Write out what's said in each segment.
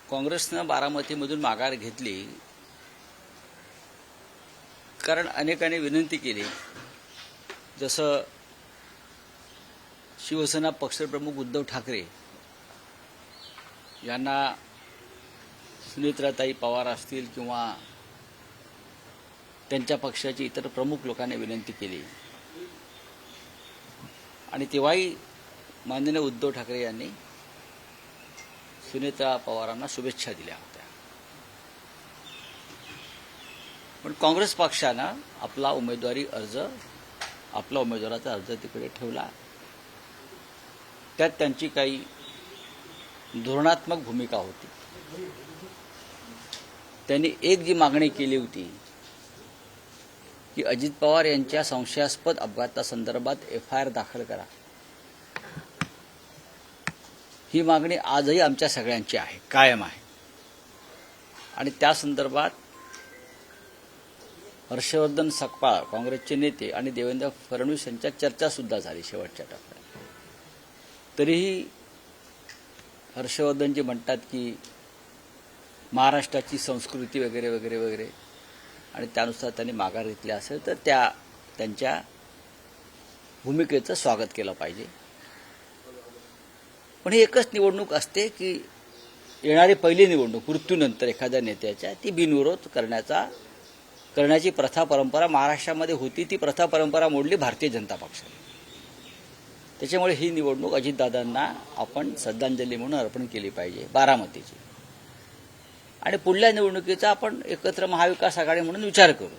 काँग्रेसनं बारामतीमधून माघार घेतली कारण अनेकांनी विनंती केली, जसं शिवसेना पक्षप्रमुख उद्धव ठाकरे यांना सुनेत्राताई पवार असतील किंवा त्यांच्या पक्षाची इतर प्रमुख लोकांनी विनंती केली आणि तेव्हाही माननीय उद्धव ठाकरे यांनी सुनेत्रा पवारांना शुभेच्छा दिल्या होत्या. पण काँग्रेस पक्षानं आपला उमेदवाराचा अर्ज तिकडे ठेवला. त्यात त्यांची काही धोरणात्मक भूमिका होती. त्यांनी एक जी मागणी केली होती की अजित पवार यांच्या संशयास्पद अपघातासंदर्भात FIR दाखल करा. ही मागणी आजही आमच्या सगळ्यांची आहे, कायम आहे. आणि त्या संदर्भात हर्षवर्धन सकपाळ काँग्रेसचे नेते आणि देवेंद्र फडणवीस यांच्यात चर्चा सुद्धा झाली शेवटच्या टप्प्यात. तरीही हर्षवर्धनजी म्हणतात की महाराष्ट्राची संस्कृती वगैरे वगैरे वगैरे आणि त्यानुसार त्यांनी माघार घेतली असेल तर त्यांच्या भूमिकेचं स्वागत केलं पाहिजे. पण ही एकच निवडणूक असते की येणारी पहिली निवडणूक मृत्यूनंतर एखाद्या नेत्याच्या ती बिनविरोध करण्याची प्रथा परंपरा महाराष्ट्रामध्ये होती. ती प्रथा परंपरा मोडली भारतीय जनता पक्षाने. त्याच्यामुळे ही निवडणूक अजितदादांना आपण श्रद्धांजली म्हणून अर्पण केली पाहिजे बारामतीची. आणि पुढल्या निवडणुकीचा आपण एकत्र महाविकास आघाडी म्हणून विचार करू.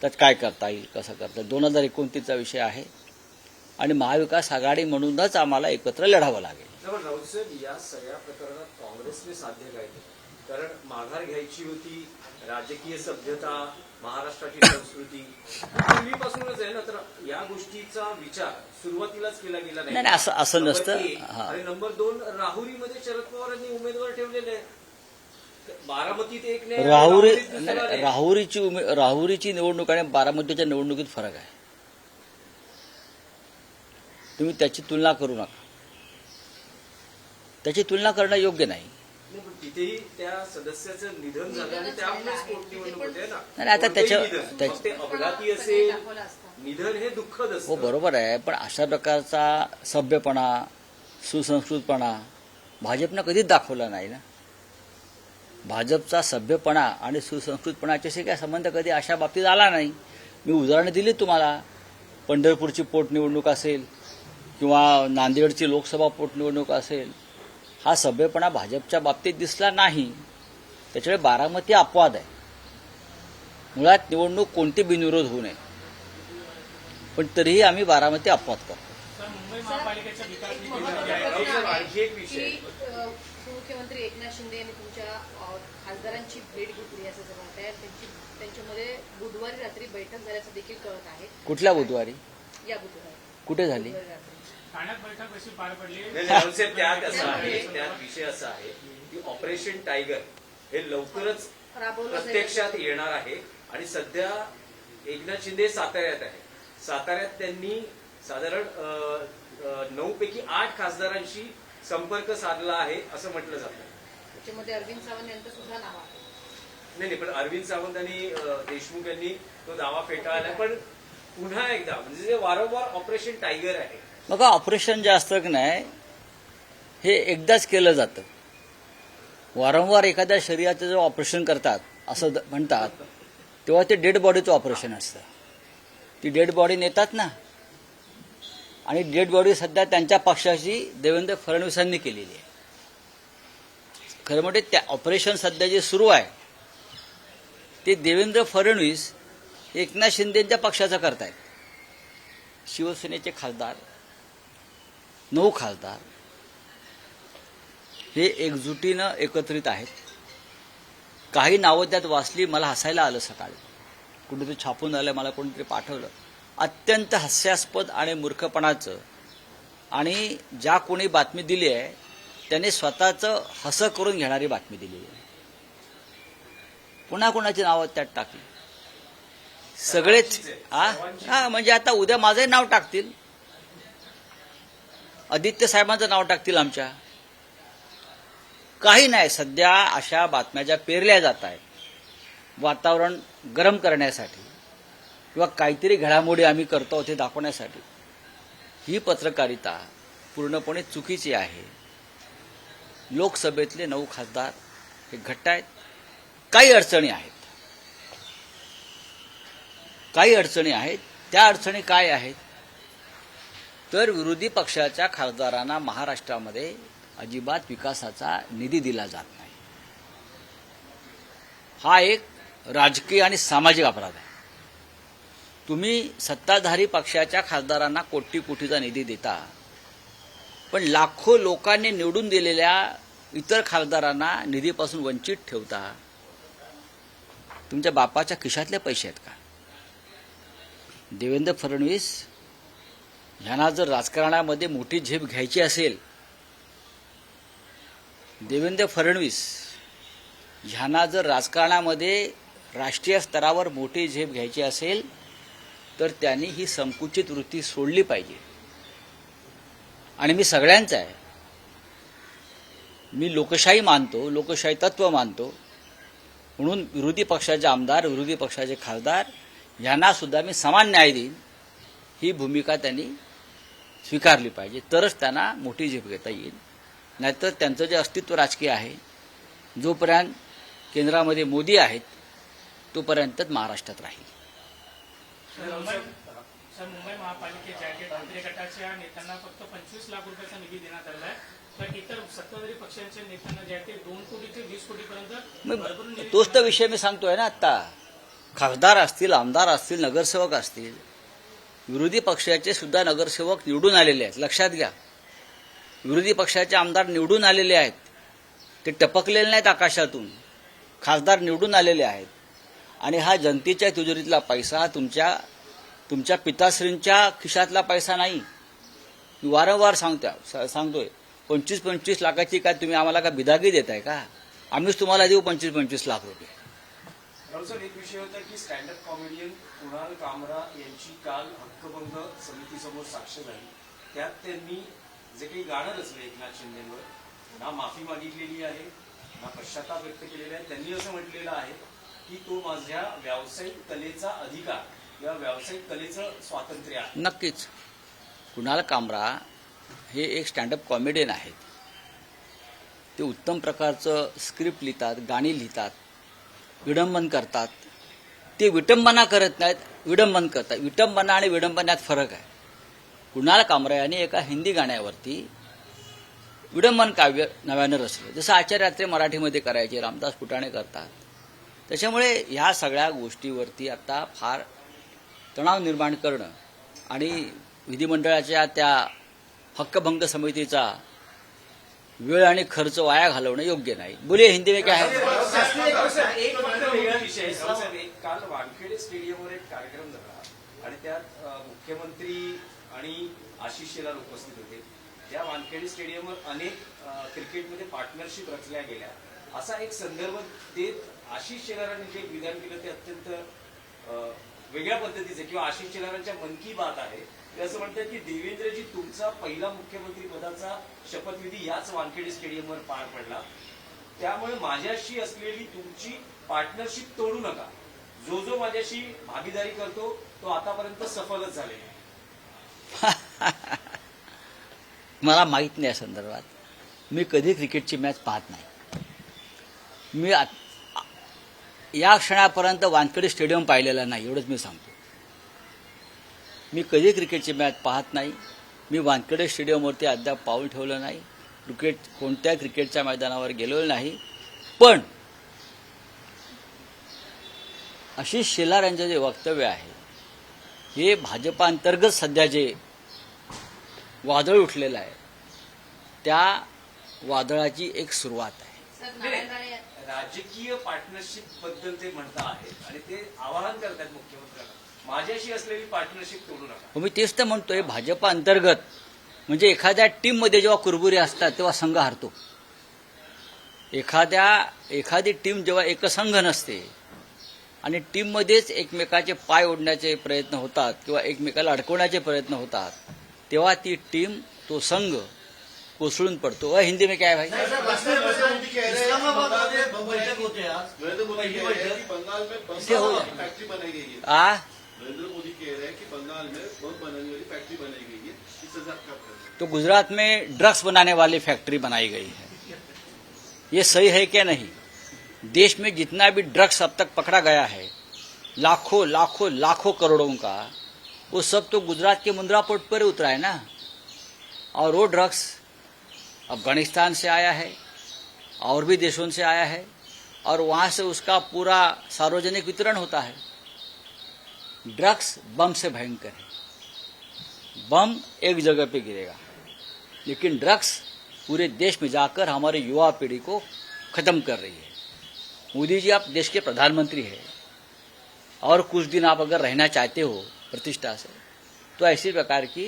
त्यात काय करता येईल, कसं करता येईल. 2029चा विषय आहे आणि महाविकास आघाडी म्हणूनच आम्हाला एकत्र लढावं लागेल. राऊत साहेब, या सगळ्या प्रकरणात काँग्रेसने साध्य काय केलं? कारण माघार घ्यायची होती, राजकीय सभ्यता, महाराष्ट्राची संस्कृती पूर्वीपासूनच आहे ना, तर या गोष्टीचा विचार सुरुवातीलाच केला गेला नाही. असं नसतं. आणि नंबर 2, राहुरीमध्ये शरद पवारांनी उमेदवार ठेवलेले आहेत. बारामतीत एक राहुरीची निवडणूक आणि बारामतीच्या निवडणुकीत फरक आहे. तुम्ही त्याची तुलना करू नका. त्याची तुलना करणं योग्य नाही. तिथेही त्या सदस्याचं निधन झालं आणि त्यामुळेच पोटनिवडणूक होते ना. नाही, आता ते अपघाती असेल, निधन हे दुःखद असतं. हो, बरोबर आहे. पण अशा प्रकारचा सभ्यपणा, सुसंस्कृतपणा भाजपनं कधीच दाखवला नाही ना. भाजपचा सभ्यपणा आणि सुसंस्कृतपणाच्याशी काय संबंध कधी अशा बाबतीत आला नाही. मी उदाहरणं दिली तुम्हाला. पंढरपूरची पोटनिवडणूक असेल किंवा नांदेडची लोकसभा पोटनिवडणूक असेल, हा सभ्यपणा भाजपच्या बाबतीत दिसला नाही. त्याच्यामुळे बारामती अपवाद आहे. मुळात निवडणूक कोणती बिनविरोध होऊ नये, पण तरीही आम्ही बारामती अपवाद करतो. आणखी एक विषय, मुख्यमंत्री एकनाथ शिंदे यांनी तुमच्या खासदारांची भेट घेतली असं म्हणत आहे. त्यांच्यामध्ये बुधवारी रात्री बैठक झाल्याचं देखील कळत आहे. कुठल्या बुधवारी? या बुधवारी. कुठे झाली? ठाण्यात बैठक कशी पार पडली? त्यात विषय असा आहे की ऑपरेशन टायगर हे लवकरच प्रत्यक्षात येणार आहे. आणि सध्या एकनाथ शिंदे साताऱ्यात आहे. साताऱ्यात त्यांनी साधारण 9 पैकी 8 खासदारांशी संपर्क साधला आहे असं म्हटलं जातं. त्याच्यामध्ये अरविंद सावंत यांचं सुद्धा नाव आहे. नाही, पण अरविंद सावंत आणि देशमुख यांनी तो दावा फेटाळला. पण पुन्हा एकदा म्हणजे वारंवार ऑपरेशन टायगर आहे. बघा, ऑपरेशन जे असतं की नाही, हे एकदाच केलं जातं. वारंवार एखाद्या शरीराचं जेव्हा ऑपरेशन करतात असं म्हणतात, तेव्हा ते डेड बॉडीचं ऑपरेशन असतं. ती डेड बॉडी नेतात ना, आणि डेड बॉडी सध्या त्यांच्या पक्षाची देवेंद्र फडणवीसांनी केलेली आहे. खरं म्हणजे त्या ऑपरेशन सध्या जे सुरू आहे ते देवेंद्र फडणवीस एकनाथ शिंदेच्या पक्षाचं करतायत. शिवसेनेचे खासदार 9 खासदार हे एकजुटीनं एकत्रित आहेत. काही नावं त्यात वाचली, मला हसायला आलं. सकाळी कुठेतरी छापून आलं, मला कोणीतरी पाठवलं. अत्यंत हास्यास्पद आणि मूर्खपणाचं, आणि ज्या कोणी बातमी दिली आहे त्याने स्वतःचं हसं करून घेणारी बातमी दिलेली आहे. पुन्हा कोणाची नावं त्यात टाकली सगळेच. म्हणजे आता उद्या माझंही नाव टाकतील, आदित्य साहेबांचं नाव टाकतील आमच्या. काही नाही. सध्या अशा बातम्या ज्या पेरल्या जात आहेत वातावरण गरम करण्यासाठी किंवा काहीतरी घडामोडी आम्ही करतो ते दाखवण्यासाठी, ही पत्रकारिता पूर्णपणे चुकीची आहे. लोकसभेतले 9 खासदार हे घट्ट आहेत. काही अडचणी आहेत, त्या अडचणी काय आहेत तर विरोधी पक्षाच्या खासदारांना महाराष्ट्रामध्ये अजिबात विकासाचा निधी दिला जात नाही. हा एक राजकीय आणि सामाजिक अपराध आहे. तुम्ही सत्ताधारी पक्षाच्या खासदारांना कोटी कोटीचा निधी देता, पण लाखो लोकांनी निवडून दिलेल्या इतर खासदारांना निधीपासून वंचित ठेवता. तुमच्या बापाच्या खिशातले पैसे आहेत का? देवेंद्र फडणवीस यांना जर राजकारणामध्ये मोठी झेप घ्यायची असेल, देवेंद्र फडणवीस यांना जर राजकारणामध्ये राष्ट्रीय स्तरावर मोठी झेप घ्यायची असेल तर त्यांनी ही संकुचित वृत्ती सोडली पाहिजे. आणि मी सगळ्यांचा आहे, मी लोकशाही मानतो, लोकशाही तत्व मानतो, म्हणून विरोधी पक्षाचे आमदार, विरोधी पक्षाचे खासदार यांना सुद्धा मी समान न्याय देईन, ही भूमिका त्यांनी स्वीकारली पाहिजे. तरच त्यांना मोठी झेप घेता येईल. नाहीतर त्यांचं जे अस्तित्व राजकीय आहे, जोपर्यंत केंद्रामध्ये मोदी आहेत तोपर्यंतच महाराष्ट्रात राहील. मुंबई महापालिकेच्या ठाकरे गटाच्या नेत्यांना फक्त 25 लाख रुपयाचा निधी देण्यात आला आहे, तर इतर सत्ताधारी पक्षांच्या नेत्यांना जे आहे ते 2 कोटी ते 20 कोटीपर्यंत. तोच तर विषय मी सांगतोय ना आता. खासदार असतील, आमदार असतील, नगरसेवक असतील, विरोधी पक्षाचे सुद्धा नगरसेवक निवडून आलेले आहेत. लक्षात घ्या, विरोधी पक्षाचे आमदार निवडून आलेले आहेत, ते टपकलेले नाहीत आकाशातून. खासदार निवडून आलेले आहेत. आणि हा जनतेच्या तिजोरीतला पैसा, तुमच्या पिताश्रींच्या खिशातला पैसा नाही. मी वारंवार सांगतोय 25-25 लाखाची काय तुम्ही आम्हाला का बिदागी देताय का? आम्हीच तुम्हाला देऊ 25-25 लाख रुपये. राहुल, एक विषय होता की स्टँडअप कॉमेडियन कुणाल कामरा यांची काल हक्कभंग समितीसमोर साक्ष झाली. त्यात त्यांनी जे काही गाणं रचलं एकनाथ शिंदेवर, ना माफी मागितलेली आहे, ना पश्चाताप व्यक्त केलेला आहे. त्यांनी असं म्हटलेलं आहे की तो माझ्या व्यावसायिक कलेचा अधिकार किंवा व्यावसायिक कलेचं स्वातंत्र्य आहे. नक्कीच. कुणाल कामरा हे एक स्टँडअप कॉमेडियन आहेत. ते उत्तम प्रकारचं स्क्रिप्ट लिहितात, गाणी लिहितात, विडंबन करतात. ते विटंबना करत नाहीत, विडंबन करतात. विटंबना आणि विडंबनात फरक आहे. कुणाल कामरा यांनी एका हिंदी गाण्यावरती विडंबन काव्य नव्यानं रचलं, जसं आचार्य अत्रे मराठीमध्ये करायचे, रामदास फुटाणे करतात. त्याच्यामुळे ह्या सगळ्या गोष्टीवरती आता फार तणाव निर्माण करणं आणि विधिमंडळाच्या त्या हक्कभंग समितीचा वेळ आणि खर्च वाया घालवणं योग्य नाही. बोलिये हिंदी में क्या है. एक मात्र वेगळा विषय काल वानखेडे स्टेडियमवर एक कार्यक्रम झाला आणि त्यात मुख्यमंत्री आणि आशिष शेलार उपस्थित होते. त्या वानखेडे स्टेडियमवर अनेक क्रिकेटमध्ये पार्टनरशिप रचल्या गेल्या असा एक संदर्भ देत आशिष शेलारांनी जे विधान केलं ते अत्यंत वेगळ्या पद्धतीचे किंवा आशिष शेलारांच्या मन की बात आहे. ते असं म्हणतात की देवेंद्रजी तुमचा पहिला मुख्यमंत्री पदाचा शपथविधी याच वानखेडे स्टेडियमवर पार पडला, त्यामुळे माझ्याशी असलेली तुमची पार्टनरशिप तोडू नका. जो माझ्याशी भागीदारी करतो तो आतापर्यंत सफलच झालेला आहे. मला माहित नाही या संदर्भात. मी कधी क्रिकेटची मॅच पाहत नाही. मी या क्षणापर्यंत वानखेडे स्टेडियम पाहिलेलं नाही, एवढंच मी सांगतो. मी कधी क्रिकेटची मॅच पाहत नाही. मी वानखेडे स्टेडियमवरती अद्याप पाऊल ठेवलं नाही. कोणत्या क्रिकेटच्या मैदानावर गेलेलो नाही. पण आशिष शेलार यांचं जे वक्तव्य आहे हे भाजपांतर्गत सध्या जे वादळ उठलेलं आहे त्या वादळाची एक सुरुवात आहे. राजकीय पार्टनरशिप बद्दल ते म्हणत आहेत आणि ते आवाहन करतात मुख्यमंत्र्यांना, माझ्याशी असलेली पार्टनरशिप तोडू नका. मी तेच तर म्हणतोय, भाजपा अंतर्गत म्हणजे एखाद्या टीममध्ये जेव्हा कुरबुरी असतात तेव्हा संघ हारतो. एखादी टीम जेव्हा एकसंघ नसते आणि टीममध्येच एकमेकाचे पाय ओढण्याचे प्रयत्न होतात किंवा एकमेकाला अडकवण्याचे प्रयत्न होतात, तेव्हा ती टीम, तो संघ कोसळून पडतो. हिंदी में क्या है भाई? इस्लामाबाद में बैठक होते हैं आज। नरेंद्र मोदी कह रहे हैं कि बंगाल में इससे हो बम जाए। फैक्ट्री बनाई गई है। नरेंद्र मोदी कह रहे हैं कि बंगाल में बम बनाने वाली फैक्ट्री बनाई गई है। इस सजा क्या करें? तो गुजरात में ड्रग्स बनाने वाली फैक्ट्री बनाई गई है, ये सही है क्या नहीं? देश में जितना भी ड्रग्स अब तक पकड़ा गया है, लाखों लाखों लाखों करोड़ों का, वो सब तो गुजरात के मुंद्रा पोर्ट पर उतरा है ना। और वो ड्रग्स अफगानिस्तान से आया है और भी देशों से आया है, और वहां से उसका पूरा सार्वजनिक वितरण होता है। ड्रग्स बम से भयंकर है। बम एक जगह पे गिरेगा, लेकिन ड्रग्स पूरे देश में जाकर हमारे युवा पीढ़ी को खत्म कर रही है। मोदी जी, आप देश के प्रधानमंत्री हैं और कुछ दिन आप अगर रहना चाहते हो प्रतिष्ठा से, तो ऐसी प्रकार की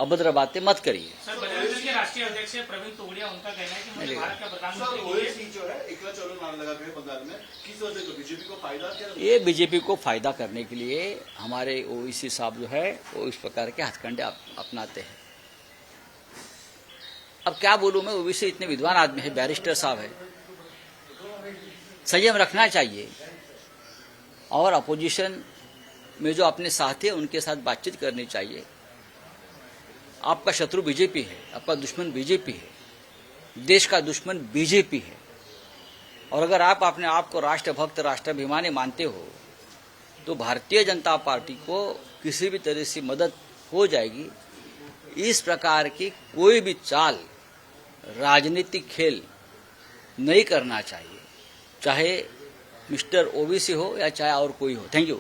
अभद्र बातें मत करिए। सर, बजरंग दल के राष्ट्रीय अध्यक्ष प्रवीण तोगड़िया, उनका कहना है कि मुझे भारत का सर, प्रधानमंत्री ओवैसी जो है एकला चलो नारा लगा के बंगाल में, किस वजह से बीजेपी को फायदा क्या? ये बीजेपी को फायदा करने के लिए हमारे ओवैसी साहब जो है वो इस प्रकार के हथकंडे अपनाते हैं। अब क्या बोलूं मैं, ओवैसी इतने विद्वान आदमी है, बैरिस्टर साहब है, संयम रखना चाहिए और अपोजिशन में जो अपने साथी है उनके साथ बातचीत करनी चाहिए। आपका शत्रु बीजेपी है, आपका दुश्मन बीजेपी है, देश का दुश्मन बीजेपी है। और अगर आप अपने आप को राष्ट्रभक्त राष्ट्राभिमानी मानते हो, तो भारतीय जनता पार्टी को किसी भी तरह से मदद हो जाएगी। इस प्रकार की कोई भी चाल, राजनीतिक खेल नहीं करना चाहिए, चाहे मिस्टर ओबीसी हो या चाहे और कोई हो। Thank you.